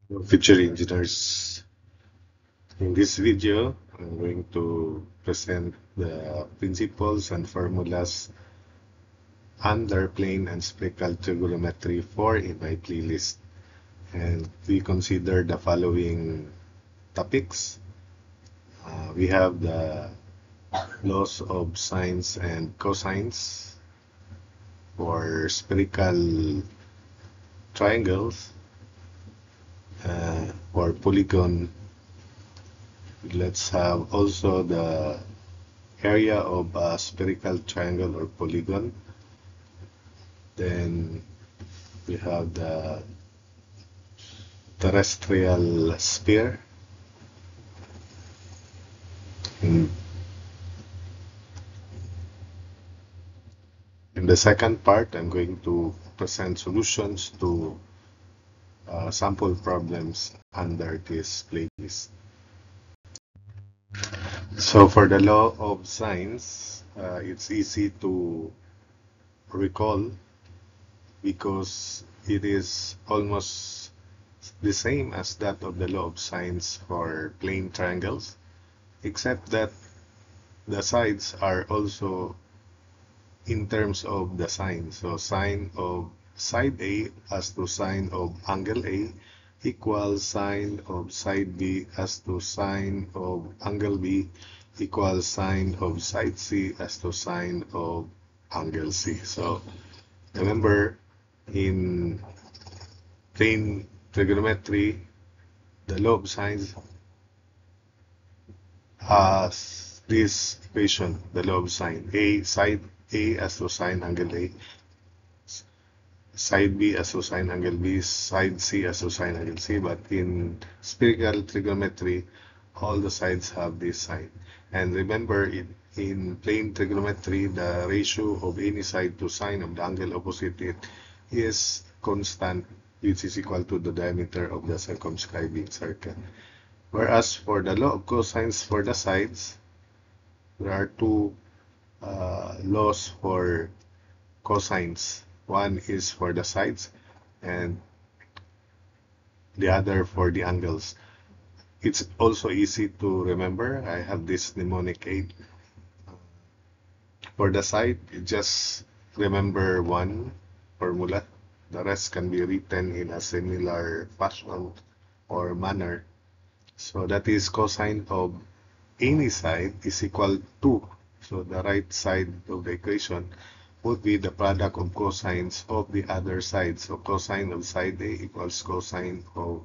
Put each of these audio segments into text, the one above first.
Future engineers. In this video, I'm going to present the principles and formulas under plane and spherical trigonometry for in my playlist. And we consider the following topics. We have the laws of sines and cosines for spherical triangles, for polygon. Let's have also the area of a spherical triangle or polygon. Then we have the terrestrial sphere. In, in the second part, I'm going to present solutions to sample problems under this playlist. So for the law of sines, it's easy to recall because it is almost the same as that of the law of sines for plane triangles, except that the sides are also in terms of the sine. So sine of side A as to sine of angle A equals sine of side B as to sine of angle B equals sine of side C as to sine of angle C. So remember, in plane trigonometry, the law of sines has this equation, the law of sine. A side A as to sine angle A, side B as to sine angle B, side C as to sine angle C. But in spherical trigonometry, all the sides have this sign. And remember, in plane trigonometry, the ratio of any side to sine of the angle opposite it is constant, which is equal to the diameter of the circumscribing circle. Whereas for the law of cosines for the sides, there are two laws for cosines. One is for the sides and the other for the angles. It's also easy to remember. I have this mnemonic aid. For the side, you just remember one formula. The rest can be written in a similar fashion or manner. So that is cosine of any side is equal to, so the right side of the equation would be the product of cosines of the other side. So cosine of side A equals cosine of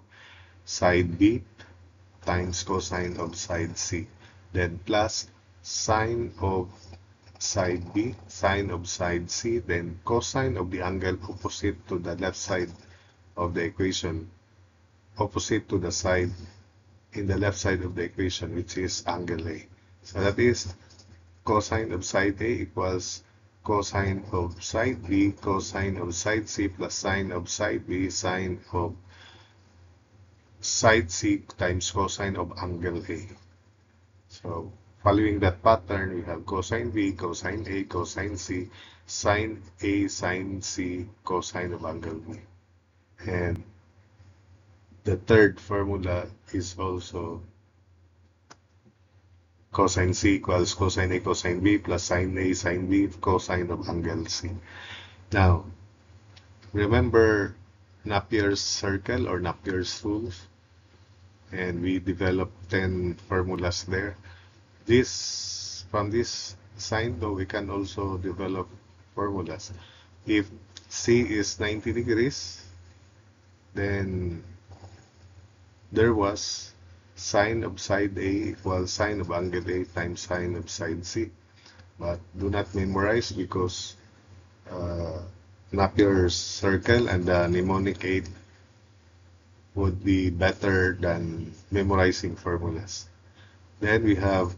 side B times cosine of side C. Then plus sine of side B, sine of side C, then cosine of the angle opposite to the left side of the equation, opposite to the side in the left side of the equation, which is angle A. So that is cosine of side A equals cosine of side B, cosine of side C plus sine of side B, sine of side C times cosine of angle A. So following that pattern, we have cosine B, cosine A, cosine C, sine A, sine C, cosine of angle B. And the third formula is also cosine C equals cosine A cosine B plus sine A sine B cosine of angle C. Now, remember Napier's circle or Napier's rules, and we developed 10 formulas there. From this sign though, we can also develop formulas. If C is 90 degrees, then there was sine of side A equals sine of angle A times sine of side C. But do not memorize because Napier's circle and the mnemonic aid would be better than memorizing formulas. Then we have,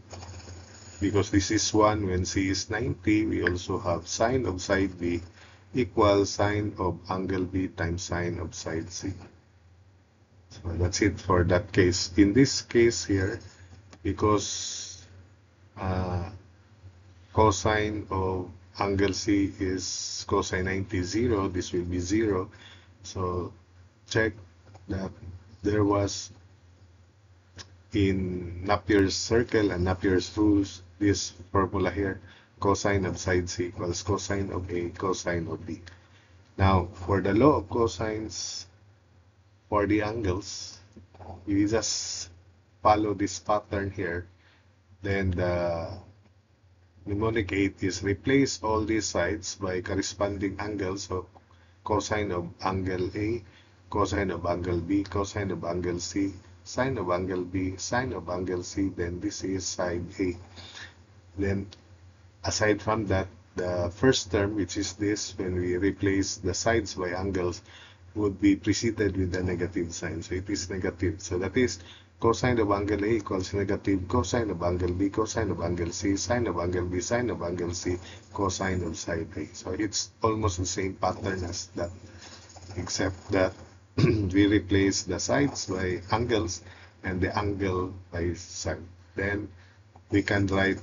because this is 1 when C is 90, we also have sine of side B equals sine of angle B times sine of side C. So that's it for that case. In this case here, because cosine of angle C is cosine 90 0, this will be 0. So check that there was in Napier's circle and Napier's rules, this formula here, cosine of side C equals cosine of A, cosine of B. Now, for the law of cosines for the angles, you just follow this pattern here. Then the mnemonic 8 is replace all these sides by corresponding angles of cosine of angle A, cosine of angle B, cosine of angle C, sine of angle B, sine of angle C, then this is side A. Then aside from that, the first term, which is this, when we replace the sides by angles, would be preceded with a negative sign. So it is negative. So that is cosine of angle A equals negative cosine of angle B, cosine of angle C, sine of angle B, sine of angle C, cosine of side A. So it's almost the same pattern as that, except that we replace the sides by angles and the angle by side. Then we can write,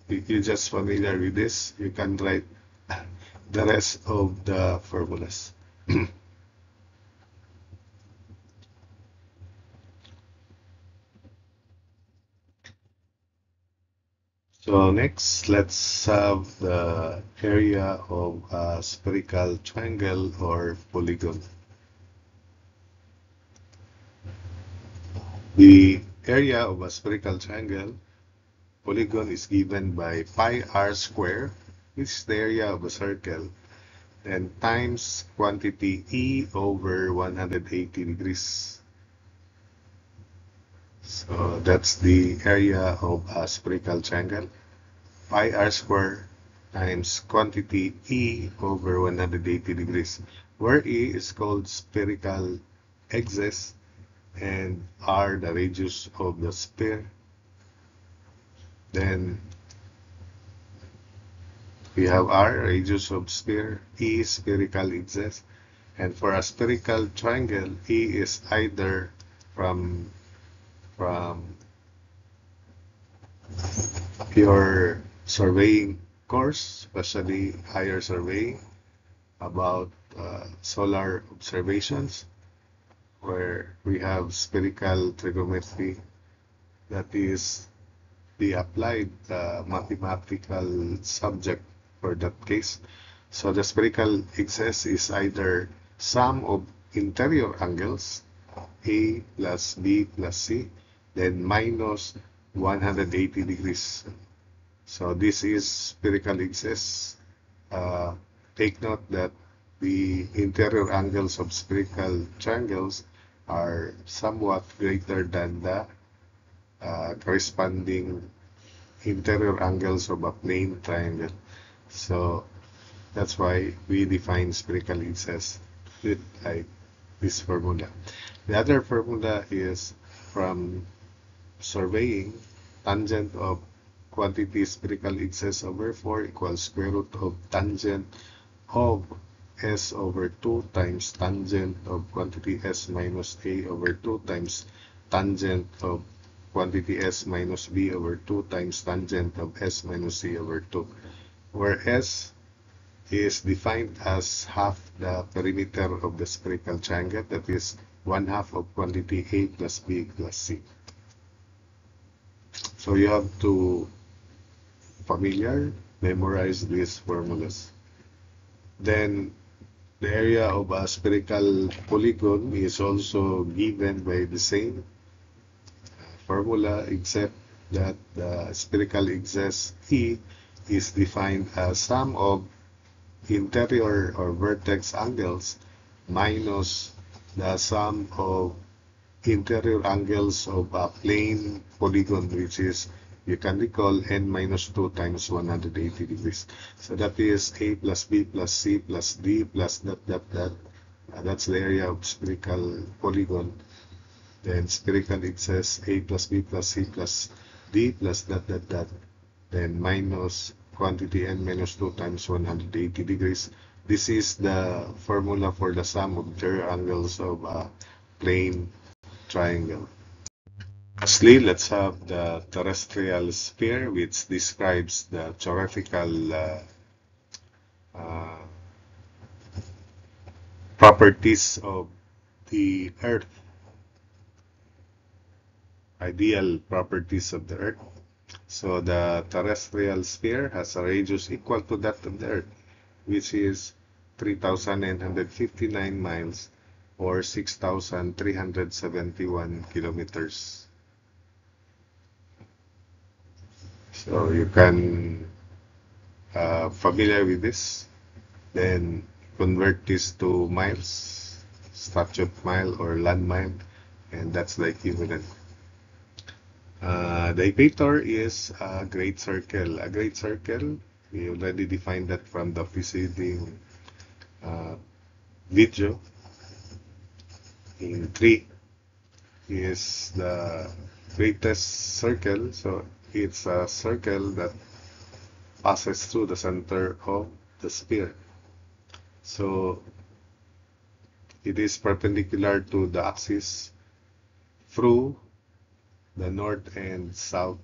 if you're just familiar with this, you can write the rest of the formulas. So next, let's have the area of a spherical triangle or polygon. The area of a spherical triangle polygon is given by pi r square, which is the area of a circle, and times quantity E over 180 degrees. So that's the area of a spherical triangle. Pi r square times quantity E over 180 degrees, where E is called spherical axis and R the radius of the sphere. Then we have R, radius of sphere, E spherical axis, and for a spherical triangle, E is either from your surveying course, especially higher surveying, about solar observations, where we have spherical trigonometry, that is the applied mathematical subject for that case. So the spherical axis is either sum of interior angles, A plus B plus C, then minus 180 degrees. So this is spherical axis. Take note that the interior angles of spherical triangles are somewhat greater than the corresponding interior angles of a plane triangle. So that's why we define spherical axis with like this formula. The other formula is from surveying, tangent of quantity spherical axis over 4 equals square root of tangent of S over 2 times tangent of quantity S minus A over 2 times tangent of quantity S minus B over 2 times tangent of S minus C over 2, where S is defined as half the perimeter of the spherical triangle, that is 1/2 of quantity A plus B plus C. So you have to memorize these formulas. Then the area of a spherical polygon is also given by the same formula, except that the spherical axis E is defined as sum of interior or vertex angles minus the sum of interior angles of a plane polygon, which is, you can recall, n minus 2 times 180 degrees. So that is A plus B plus C plus D plus dot dot dot. That's the area of spherical polygon. Then spherical axis A plus B plus C plus D plus dot dot dot. Then minus quantity n minus 2 times 180 degrees. This is the formula for the sum of interior angles of a plane triangle. Lastly, let's have the terrestrial sphere, which describes the theoretical properties of the Earth. ideal properties of the Earth. So the terrestrial sphere has a radius equal to that of the Earth, which is 3,959 miles or 6,371 kilometers. So you can familiar with this, then convert this to miles, statute mile or land mile, and that's the equivalent. The equator is a great circle. A great circle, we already defined that from the preceding video. In 3 is the greatest circle, so it's a circle that passes through the center of the sphere. So it is perpendicular to the axis through the north and south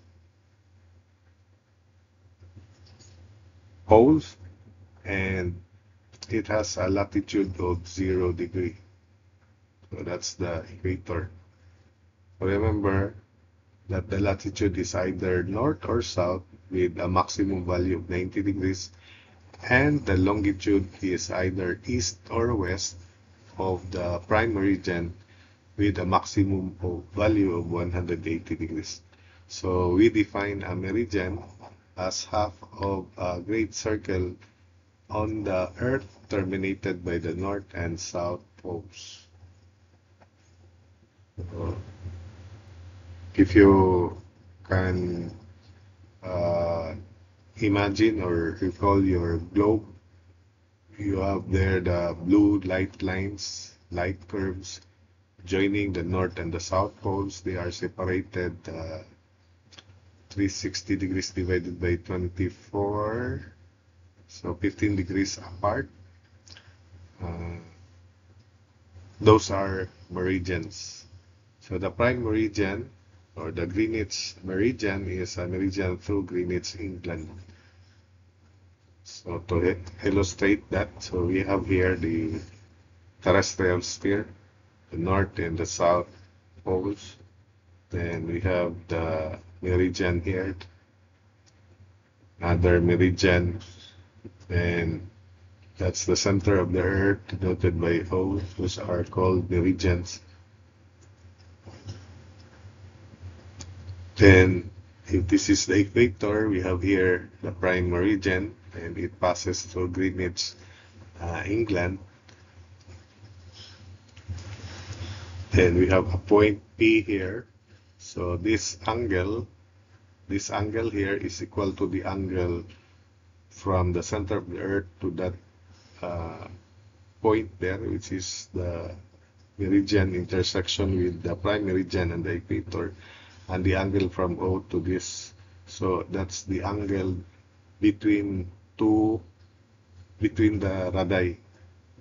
poles, and it has a latitude of 0 degree. So that's the equator. Remember that the latitude is either north or south with a maximum value of 90 degrees, and the longitude is either east or west of the prime meridian with a maximum value of 180 degrees. So we define a meridian as half of a great circle on the Earth terminated by the north and south poles. So if you can imagine or recall your globe, you have there the blue light lines, light curves joining the north and the south poles. They are separated 360 degrees divided by 24, so 15 degrees apart. Those are meridians. So the prime meridian or the Greenwich meridian is a meridian through Greenwich, England. So to illustrate that, so we have here the terrestrial sphere, the north and the south poles. Then we have the meridian here, another meridian, and that's the center of the Earth, denoted by O, which are called meridians. Then, if this is the equator, we have here the prime meridian, and it passes through Greenwich, England. Then we have a point P here. So this angle here is equal to the angle from the center of the Earth to that point there, which is the meridian intersection with the prime meridian and the equator, and the angle from O to this. So that's the angle between the radii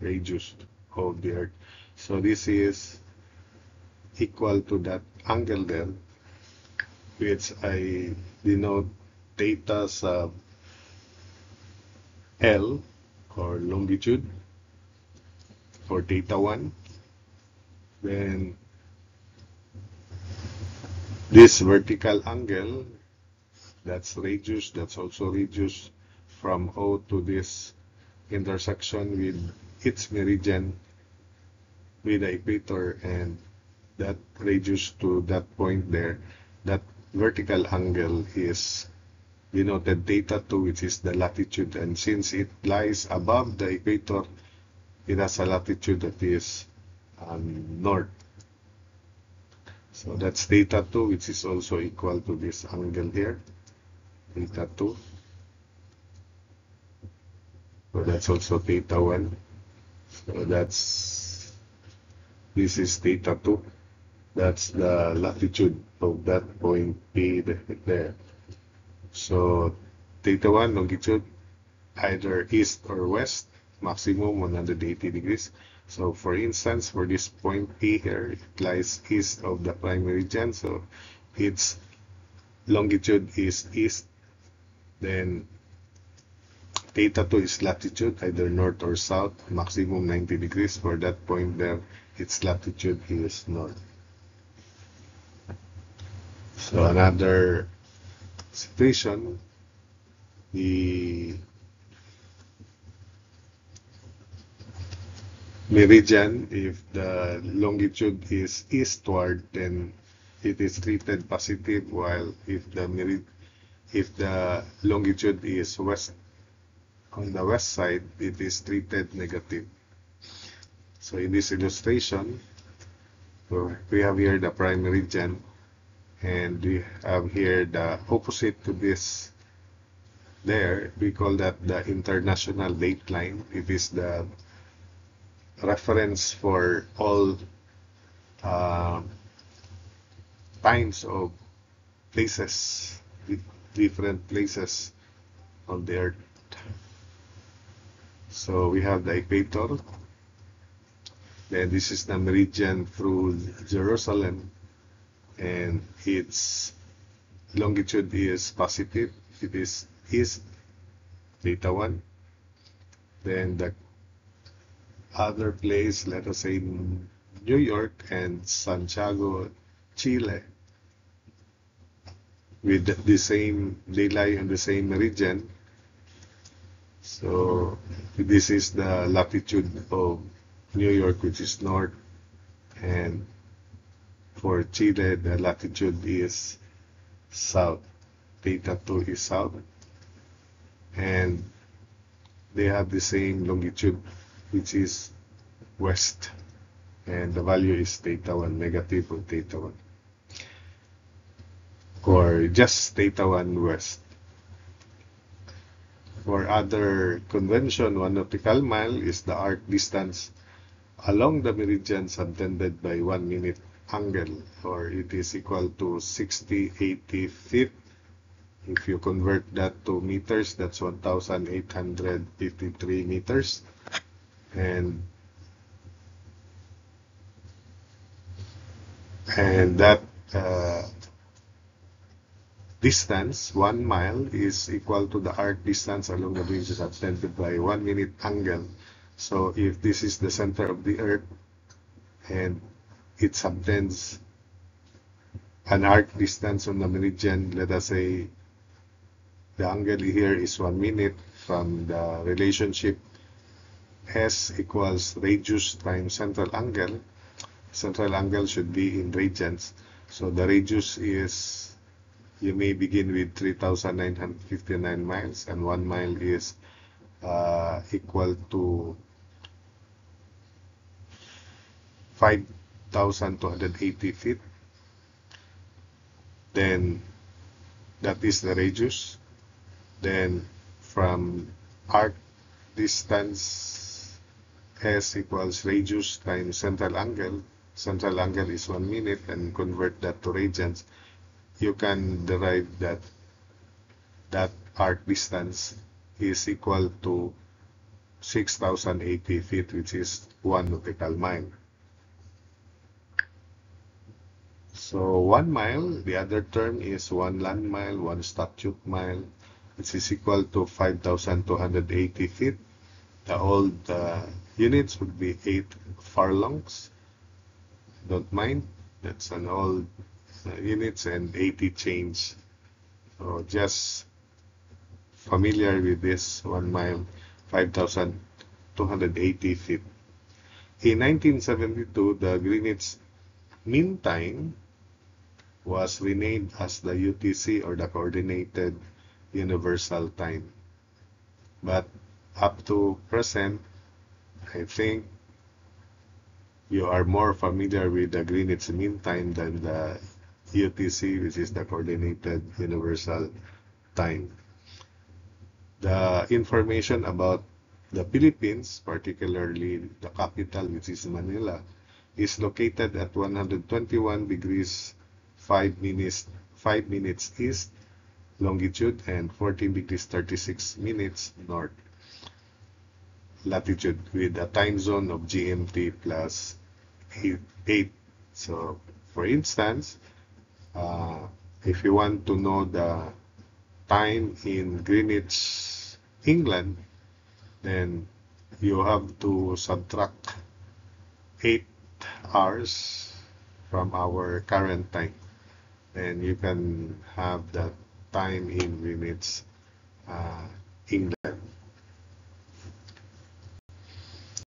radius of the Earth. So this is equal to that angle there, which I denote theta sub L, or longitude, for theta 1. Then this vertical angle, that's radius, that's also radius from O to this intersection with its meridian with the equator, and that radius to that point there, that vertical angle is denoted theta 2, which is the latitude, and since it lies above the equator, it has a latitude that is north. So that's theta 2, which is also equal to this angle here, theta 2. So that's also theta 1. So this is theta 2. That's the latitude of that point P there. So theta 1 longitude, either east or west, maximum 180 degrees. So for instance, for this point P here, it lies east of the prime meridian, so its longitude is east. Then theta 2 is latitude, either north or south, maximum 90 degrees. For that point there, its latitude is north. So another situation, the meridian, if the longitude is eastward, then it is treated positive, while if the longitude is west, on the west side, it is treated negative. So in this illustration, we have here the prime meridian, and we have here the opposite to this. There, we call that the international date line. It is the reference for all uh, times of places, different places on the earth. So we have the equator. Then this is the meridian through Jerusalem, and its longitude is positive. It is east, theta 1. Then the other place, let us say New York and Santiago, Chile, with the same, they lie on the same meridian. So this is the latitude of New York, which is north, and for Chile, the latitude is south. Theta 2 is south, and they have the same longitude, which is west, and the value is theta 1, negative of theta 1, or just theta 1 west. For other convention, 1 nautical mile is the arc distance along the meridian subtended by 1 minute angle, or it is equal to 60-80 feet. If you convert that to meters, that's 1,853 meters. And that distance, 1 mile, is equal to the arc distance along the bridge subtended by 1 minute angle. So if this is the center of the earth and it subtends an arc distance on the meridian, let us say the angle here is 1 minute, from the relationship S equals radius times central angle. Central angle should be in radians. So the radius is, you may begin with 3,959 miles, and 1 mile is equal to 5,280 feet. Then that is the radius. Then from arc distance, S equals radius times central angle. Central angle is 1 minute, and convert that to radians. You can derive that arc distance is equal to 6,080 feet, which is 1 nautical mile. So 1 mile, the other term is 1 land mile, 1 statute mile, which is equal to 5,280 feet. The old units would be 8 furlongs. Don't mind, that's an old units, and 80 change. So just familiar with this 1 mile, 5,280 feet. In 1972, the Greenwich Mean Time was renamed as the UTC, or the Coordinated Universal Time. But up to present, I think you are more familiar with the Greenwich Mean Time than the UTC, which is the Coordinated Universal Time. The information about the Philippines, particularly the capital, which is Manila, is located at 121 degrees 5 minutes east longitude, and 14 degrees 36 minutes north latitude, with a time zone of GMT plus 8. So for instance, if you want to know the time in Greenwich, England, then you have to subtract 8 hours from our current time. and you can have that time in minutes England.